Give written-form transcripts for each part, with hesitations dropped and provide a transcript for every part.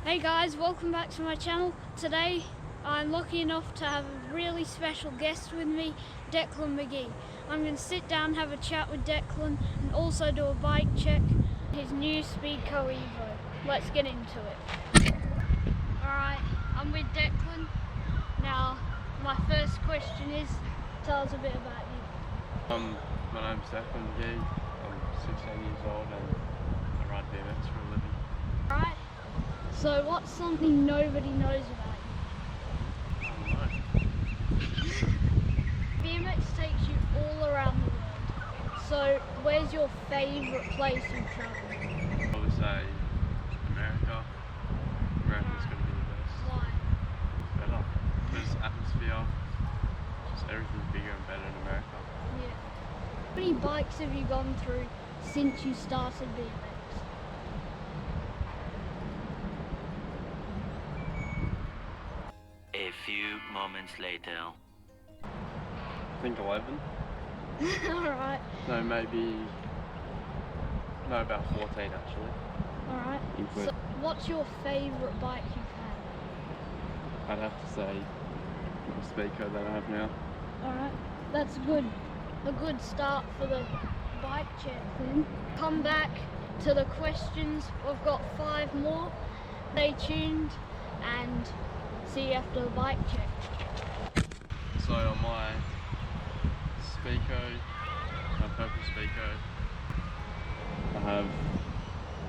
Hey guys, welcome back to my channel. Today I'm lucky enough to have a really special guest with me, Declan McGhee. I'm going to sit down, have a chat with Declan and also do a bike check, his new Speedco EVO. Let's get into it. Alright, I'm with Declan. Now, my first question is, tell us a bit about you. My name's Declan McGhee. I'm 16 years old and I ride BMX for a living. Alright. So what's something nobody knows about you? I don't know. BMX takes you all around the world. So where's your favourite place you've travelled? I would say America. America's going to be the best. Why? Better. There's atmosphere. Just everything's bigger and better in America. Yeah. How many bikes have you gone through since you started BMX? A few moments later. I think 11. Alright. No, maybe. No, about 14 actually. Alright. So what's your favourite bike you've had? I'd have to say the Speedco that I have now. Alright. That's good. A good start for the bike check then. Come back to the questions. We've got 5 more. Stay tuned and see you after the bike check. So on my Speedco, my Purple Speedco, I have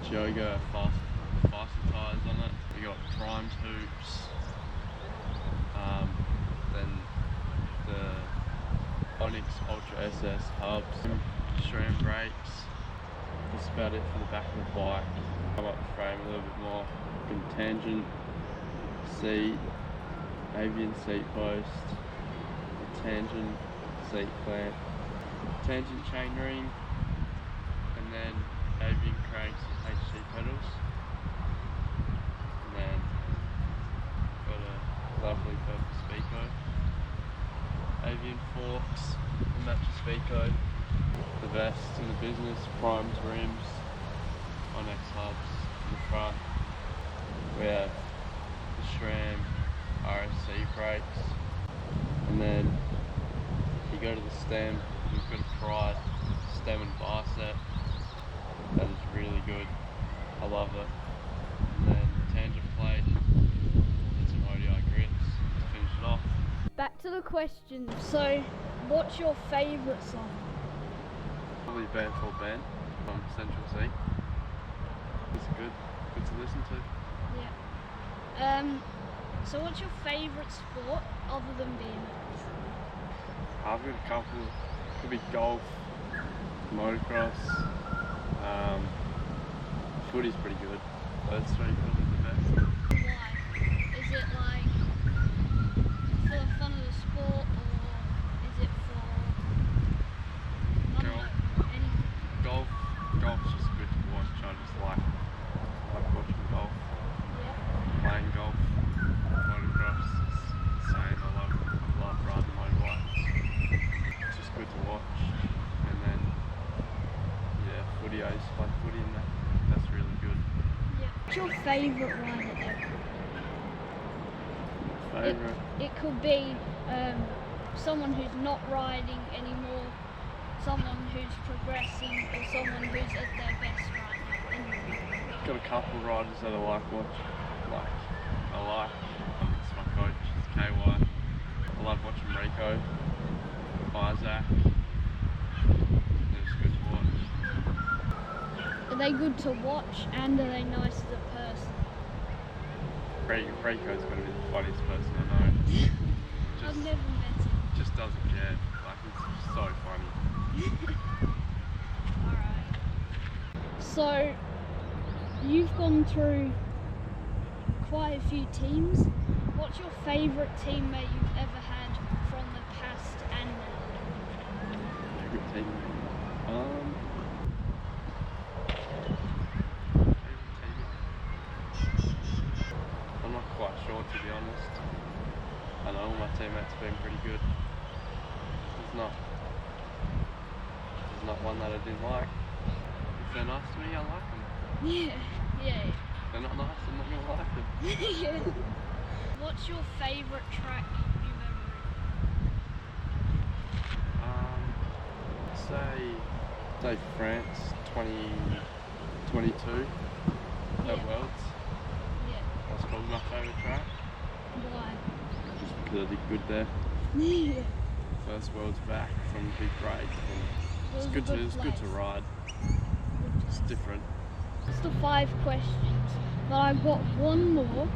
Joga faster tyres on it. We got primed hoops, then the Onyx Ultra SS hubs, SRAM brakes. That's about it for the back of the bike. Come up the frame a little bit more. Tangent seat, avian seat post, tangent seat clamp, tangent chain ring, and then avian cranks and HC pedals. And then got a lovely Purple Speedco, avian forks, and match the Speedco. The best in the business, primed rims, Onyx hubs in the front. We have the SRAM RSC brakes, and then if you go to the stem, we've got a Pride stem and bar set. That is really good. I love it. And then tangent plate and some ODI grips to finish it off. Back to the questions. So, what's your favourite song? Probably a band called Band from Central C. It's good to listen to. Yeah. So what's your favourite sport other than BMX? I've got a couple. Could be golf, motocross. Footy's pretty good. Those three probably the best. Why? Is it like for the fun of the sport, or is it for I don't know, anything? Golf's just good to watch. I just like watching golf. Yeah. Playing golf. Motocross is the same. I love riding motorbikes. It's just good to watch. And then footy, I used to play footy and that's really good. Yeah. What's your favourite rider ever? Favourite? It could be someone who's not riding anymore, someone who's progressing, or someone who's at their best right now. Got a couple of riders that I like watching. It's my coach, it's KY. I love watching Rico, Isaac. They're just good to watch. Are they good to watch and are they nice as a person? Rico's got to be the funniest person I know. I've never met him. Just doesn't care. Like, it's so funny. Alright. So, you've gone through quite a few teams. What's your favourite teammate you've ever had from the past and now? Good teammate. I'm not quite sure, to be honest. I know all my teammates have been pretty good. There's not one that I didn't like. If they're nice to me, I like them. Yeah. If They're not nice, I'm not gonna like them. Yeah. What's your favourite track you've ever Say France 2022 Yeah. at Worlds. ridden? That's probably my favourite track. Yeah. Why? Just because I did good there. Yeah. First Worlds back from a big break. And It was a it's good to place. ride. Good It's place. different. It's the 5 questions, but I've got one more.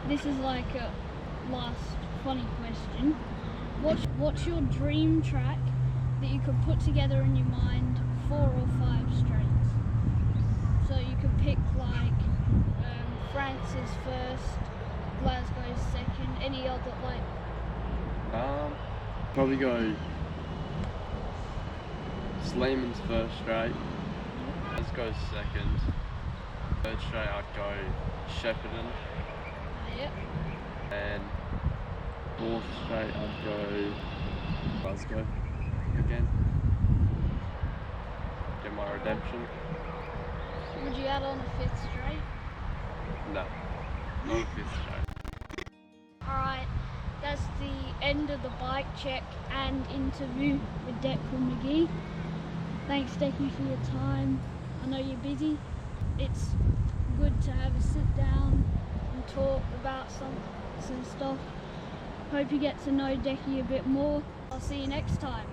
This is like a last funny question. What's your dream track that you could put together in your mind 4 or 5 straights? So you could pick like France's first, Glasgow's second, any other like. Probably go Sleeman's first straight. Let's go second. Third straight I'd go Shepparton. Yep. And fourth straight I'd go Glasgow again. Get my redemption. Would you add on a 5th straight? No, not a fifth straight. Alright, that's the end of the bike check and interview with Declan McGhee. Thanks Decy for your time. I know you're busy. It's good to have a sit down and talk about some stuff. Hope you get to know Decy a bit more. I'll see you next time.